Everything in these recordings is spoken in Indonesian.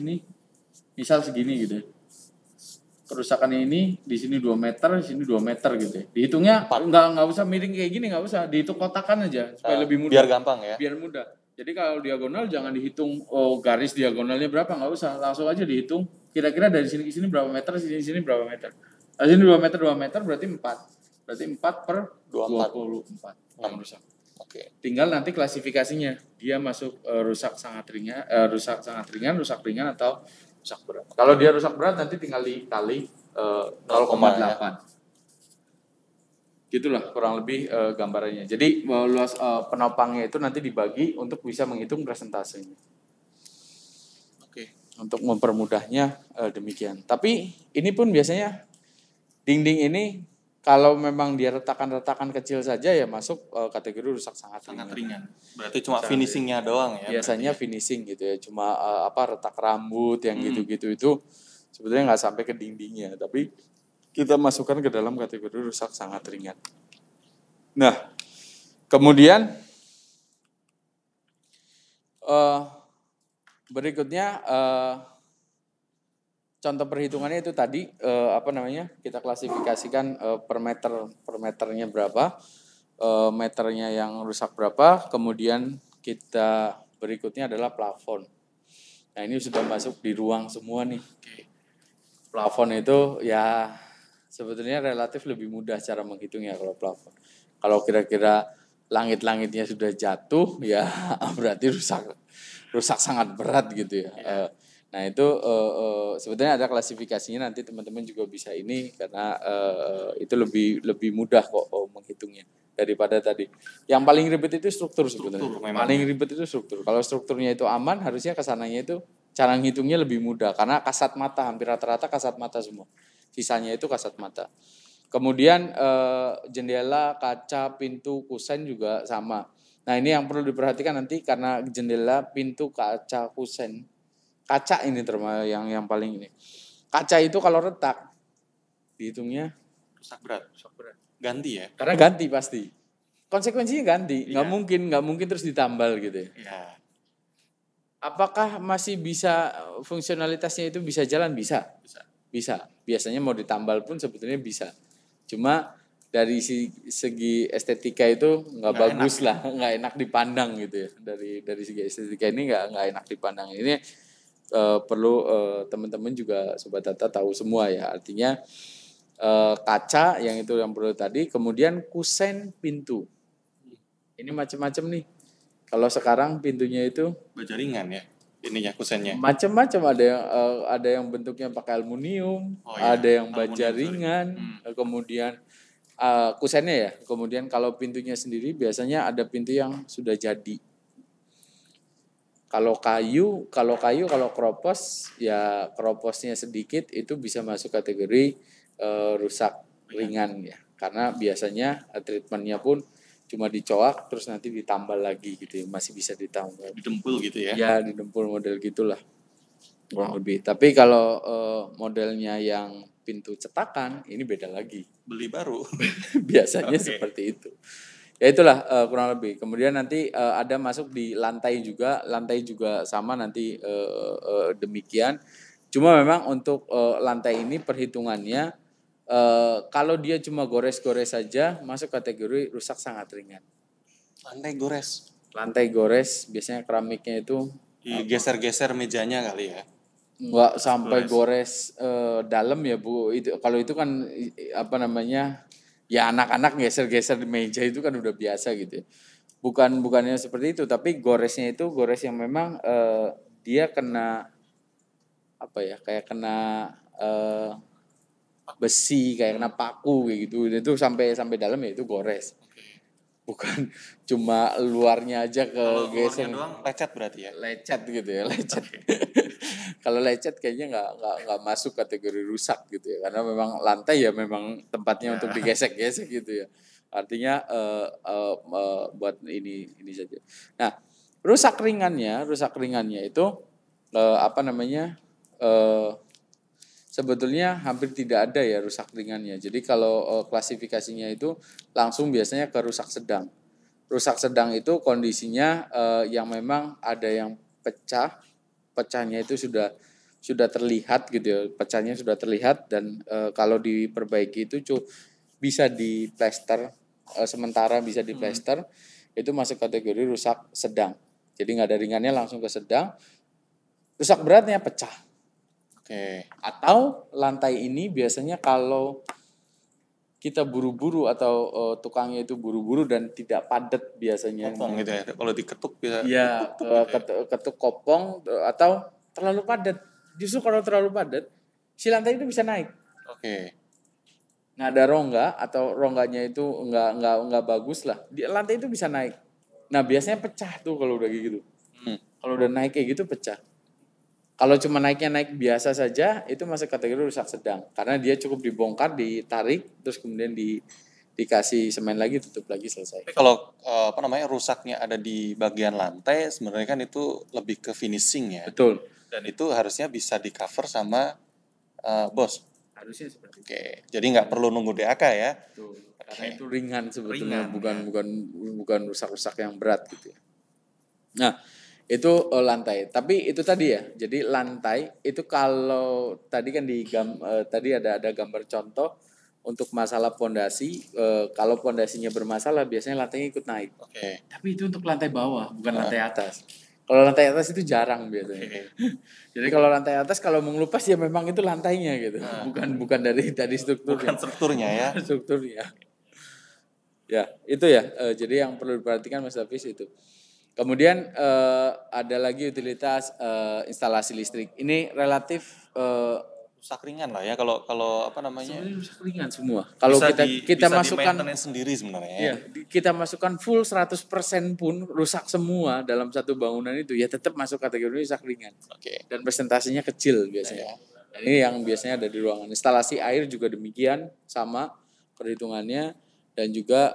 sini misal segini gitu ya. Kerusakannya ini di sini 2 meter, di sini 2 meter gitu ya. Dihitungnya nggak usah miring kayak gini, nggak usah. Dihitung kotakan aja supaya lebih mudah. Biar gampang ya. Biar mudah. Jadi kalau diagonal jangan dihitung garis diagonalnya berapa, nggak usah. Langsung aja dihitung kira-kira dari sini ke sini berapa meter, sini berapa meter. Nah, sini 2 meter berarti 4. Berarti 4 per 24 yang rusak. Oke. Tinggal nanti klasifikasinya. Dia masuk rusak sangat ringan, rusak ringan atau rusak berat. Kalau dia rusak berat nanti tinggal dikali 0,8. Gitulah kurang lebih gambarannya. Jadi luas penopangnya itu nanti dibagi untuk bisa menghitung persentasenya. Oke, untuk mempermudahnya demikian. Tapi ini pun biasanya dinding ini kalau memang dia retakan-retakan kecil saja ya masuk kategori rusak sangat ringan. Berarti cuma finishingnya doang ya? Biasanya finishing gitu ya, cuma retak rambut yang gitu-gitu itu sebetulnya nggak sampai ke dindingnya, tapi kita masukkan ke dalam kategori rusak sangat ringan. Nah, kemudian berikutnya contoh perhitungannya itu tadi kita klasifikasikan per meternya berapa, meternya yang rusak berapa, kemudian kita berikutnya adalah plafon. Nah ini sudah masuk di ruang semua nih. Plafon itu ya sebetulnya relatif lebih mudah cara menghitungnya kalau plafon. Kalau kira-kira langit-langitnya sudah jatuh ya berarti rusak sangat berat gitu ya. Nah itu sebetulnya ada klasifikasinya, nanti teman-teman juga bisa ini karena itu lebih mudah kok menghitungnya daripada tadi. Yang paling ribet itu struktur sebetulnya. Paling ribet itu struktur. Kalau strukturnya itu aman, harusnya kesananya itu cara ngitungnya lebih mudah karena kasat mata, hampir rata-rata kasat mata semua. Sisanya itu kasat mata. Kemudian jendela, kaca, pintu, kusen juga sama. Nah ini yang perlu diperhatikan nanti karena jendela, pintu, kaca, kusen. Kaca ini termasuk yang paling ini. Kaca itu kalau retak dihitungnya rusak berat. Ganti ya? Karena ganti pasti. Konsekuensinya ganti, nggak mungkin terus ditambal gitu ya. Iya. Apakah masih bisa fungsionalitasnya itu bisa jalan? Bisa. Biasanya mau ditambal pun sebetulnya bisa. Cuma dari segi estetika itu nggak bagus lah, nggak enak dipandang gitu ya. Dari segi estetika ini nggak enak dipandang. Ini perlu teman-teman juga Sobat Data tahu semua ya. Artinya kaca yang itu yang perlu tadi, kemudian kusen pintu. Ini macam-macam nih. Kalau sekarang pintunya itu baja ringan ya, ininya kusennya. Macam-macam, ada yang bentuknya pakai aluminium, ada yang baja ringan, kemudian kusennya ya. Kemudian kalau pintunya sendiri biasanya ada pintu yang sudah jadi. Kalau kayu, kalau keropos ya keroposnya sedikit itu bisa masuk kategori rusak ringan ya. Karena biasanya treatmentnya pun cuma dicoak terus nanti ditambal lagi gitu ya, masih bisa ditambal. Didempul gitu ya? Ya didempul model gitulah kurang lebih. Tapi kalau modelnya yang pintu cetakan ini beda lagi. Beli baru. Biasanya seperti itu. Ya itulah kurang lebih. Kemudian nanti ada masuk di lantai juga sama nanti demikian. Cuma memang untuk lantai ini perhitungannya kalau dia cuma gores-gores saja masuk kategori rusak sangat ringan. Lantai gores biasanya keramiknya itu geser-geser mejanya kali ya. Enggak sampai gores dalam ya Bu. Itu kalau itu kan ya anak-anak geser-geser di meja itu kan udah biasa gitu ya. Bukannya seperti itu, tapi goresnya itu gores yang memang dia kena kayak kena besi, kayak kena paku kayak gitu. Itu sampai dalam ya itu gores. Bukan cuma luarnya aja ke geser. Luarnya doang lecet berarti ya. Lecet gitu ya, lecet. Kalau lecet kayaknya nggak masuk kategori rusak gitu ya, karena memang lantai ya memang tempatnya untuk digesek-gesek gitu ya. Artinya buat ini saja. Nah, rusak ringannya itu sebetulnya hampir tidak ada ya rusak ringannya. Jadi kalau klasifikasinya itu langsung biasanya ke rusak sedang. Rusak sedang itu kondisinya yang memang ada yang pecahnya itu sudah sudah terlihat gitu ya, pecahnya sudah terlihat dan kalau diperbaiki itu bisa diplester sementara bisa diplester, itu masuk kategori rusak sedang. Jadi nggak ada ringannya langsung ke sedang. Rusak beratnya pecah. Oke. Atau lantai ini biasanya kalau kita buru-buru atau tukangnya itu buru-buru dan tidak padat biasanya. Kopong gitu ya. Kalau diketuk bisa Iya, tuk, gitu ya. ketuk kopong atau terlalu padat. Justru kalau terlalu padat, si lantai itu bisa naik. Oke. Nggak ada rongga atau rongganya itu nggak bagus lah. Di lantai itu bisa naik. Nah biasanya pecah tuh kalau udah kayak gitu. Kalau udah naik kayak gitu pecah. Kalau cuma naiknya naik biasa saja, itu masuk kategori rusak sedang. Karena dia cukup dibongkar, ditarik, terus kemudian dikasih semen lagi, tutup lagi, selesai. Tapi kalau rusaknya ada di bagian lantai, sebenarnya kan itu lebih ke finishing ya. Betul. Dan itu harusnya bisa di cover sama bos. Harusnya seperti itu. Oke, jadi nggak perlu nunggu DAK ya. Betul. Karena itu ringan sebetulnya, Ringan, bukan rusak-rusak yang berat gitu ya. Nah, itu lantai. Tapi itu tadi ya. Jadi lantai itu kalau tadi kan tadi ada gambar contoh untuk masalah pondasi. Kalau pondasinya bermasalah biasanya lantainya ikut naik. Oke. Tapi itu untuk lantai bawah, bukan lantai atas. Kalau lantai atas itu jarang biasanya. Jadi kalau lantai atas kalau mau ngelupas ya memang itu lantainya gitu. Bukan dari tadi strukturnya. Bukan strukturnya ya. Strukturnya. Ya, itu ya. Jadi yang perlu diperhatikan Mas Hafiz itu. Kemudian ada lagi utilitas instalasi listrik. Ini relatif Rusak ringan lah ya kalau sebenarnya rusak ringan semua. Kalau kita bisa masukkan di maintenance sendiri sebenarnya ya. Iya, kita masukkan full 100% pun rusak semua dalam satu bangunan itu ya tetap masuk kategori rusak ringan. Oke. Dan presentasinya kecil biasanya. Dan ini yang biasanya ada di ruangan. Instalasi air juga demikian sama perhitungannya dan juga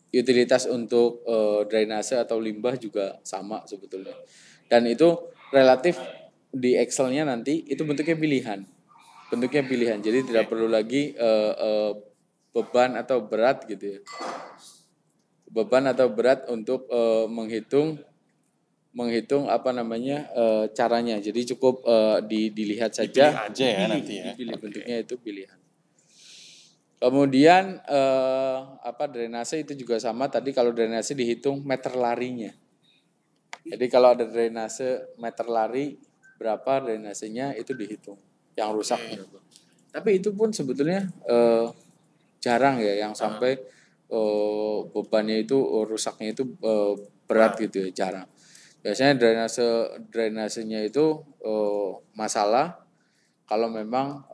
utilitas untuk drainase atau limbah juga sama sebetulnya. Dan itu relatif di Excel-nya nanti itu bentuknya pilihan. Bentuknya pilihan. Jadi tidak perlu lagi beban atau berat gitu ya. Beban atau berat untuk menghitung caranya. Jadi cukup dilihat saja. Dipilih aja ya nanti ya. Dipilih bentuknya itu pilihan. Kemudian drainase itu juga sama. Tadi kalau drainase dihitung meter larinya. Jadi kalau ada drainase meter lari berapa drainasenya itu dihitung. Yang rusak berapa. Tapi itu pun sebetulnya jarang ya yang sampai bebannya itu rusaknya itu berat gitu ya, jarang. Biasanya drainasenya itu masalah kalau memang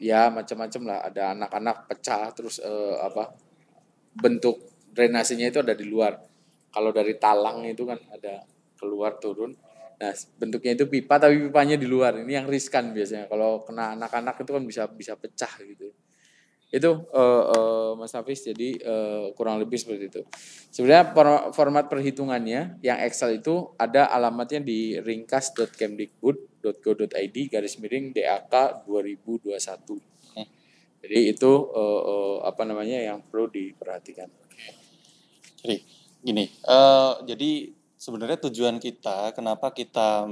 ya macam-macam lah, ada anak-anak pecah terus bentuk drainasenya itu ada di luar. Kalau dari talang itu kan ada keluar turun. Nah, bentuknya itu pipa tapi pipanya di luar. Ini yang riskan biasanya. Kalau kena anak-anak itu kan bisa pecah gitu. Itu Mas Hafiz, jadi kurang lebih seperti itu. Sebenarnya format perhitungannya yang Excel itu ada alamatnya di ringkas.kemdikbud.go.id/DAK 2021. Jadi itu yang perlu diperhatikan. Jadi gini, jadi sebenarnya tujuan kita kenapa kita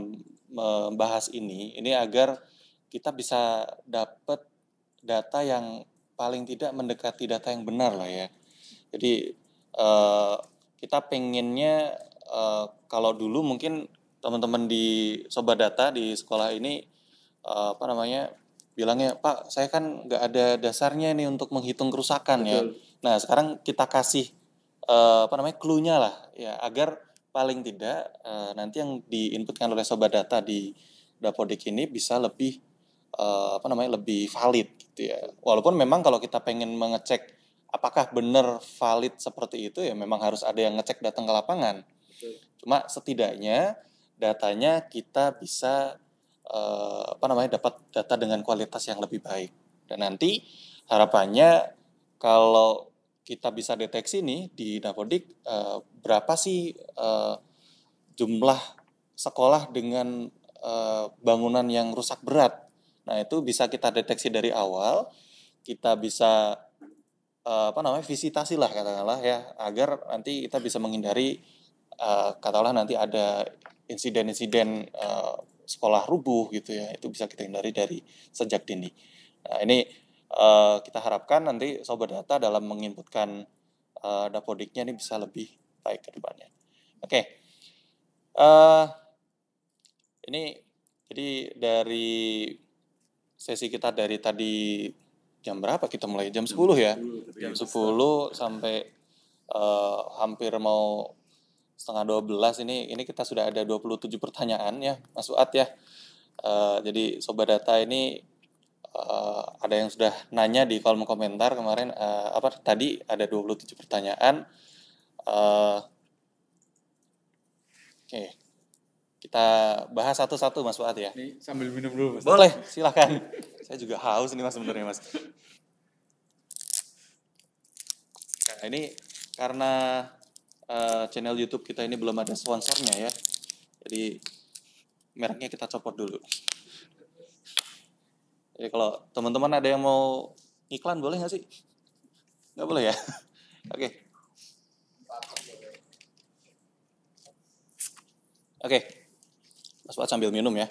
membahas ini agar kita bisa dapat data yang paling tidak mendekati data yang benar lah ya. Jadi kita pengennya kalau dulu mungkin teman-teman di Sobat Data di sekolah ini bilangnya, Pak, saya kan nggak ada dasarnya nih untuk menghitung kerusakan. Betul. Ya. Nah sekarang kita kasih clue-nya lah ya agar paling tidak nanti yang diinputkan oleh Sobat Data di Dapodik ini bisa lebih lebih valid gitu ya. Walaupun memang kalau kita pengen mengecek apakah benar valid seperti itu ya memang harus ada yang ngecek datang ke lapangan. Betul. Cuma setidaknya datanya kita bisa dapat data dengan kualitas yang lebih baik. Dan nanti harapannya kalau kita bisa deteksi nih di Dapodik berapa sih jumlah sekolah dengan bangunan yang rusak berat. Nah, itu bisa kita deteksi dari awal, kita bisa visitasi lah katakanlah ya, agar nanti kita bisa menghindari katakanlah nanti ada insiden-insiden sekolah rubuh gitu ya, itu bisa kita hindari dari sejak dini. Nah ini kita harapkan nanti Sobat Data dalam menginputkan Dapodiknya ini bisa lebih baik ke depannya. Oke, ini jadi dari sesi kita dari tadi jam berapa kita mulai? Jam 10 ya? Jam 10 sampai hampir mau setengah 12 ini kita sudah ada 27 pertanyaan ya Mas Uat ya. Jadi Sobat Data ini ada yang sudah nanya di kolom komentar kemarin tadi ada 27 pertanyaan. Oke. Kita bahas satu-satu Mas Fuad ya. Ini sambil minum dulu Mas. Boleh, silakan. Saya juga haus nih Mas sebenarnya Mas. Nah, ini karena channel YouTube kita ini belum ada sponsornya ya. Jadi mereknya kita copot dulu. Jadi kalau teman-teman ada yang mau iklan boleh nggak sih? Nggak boleh ya? Oke. Oke. Mas Fuad sambil minum ya.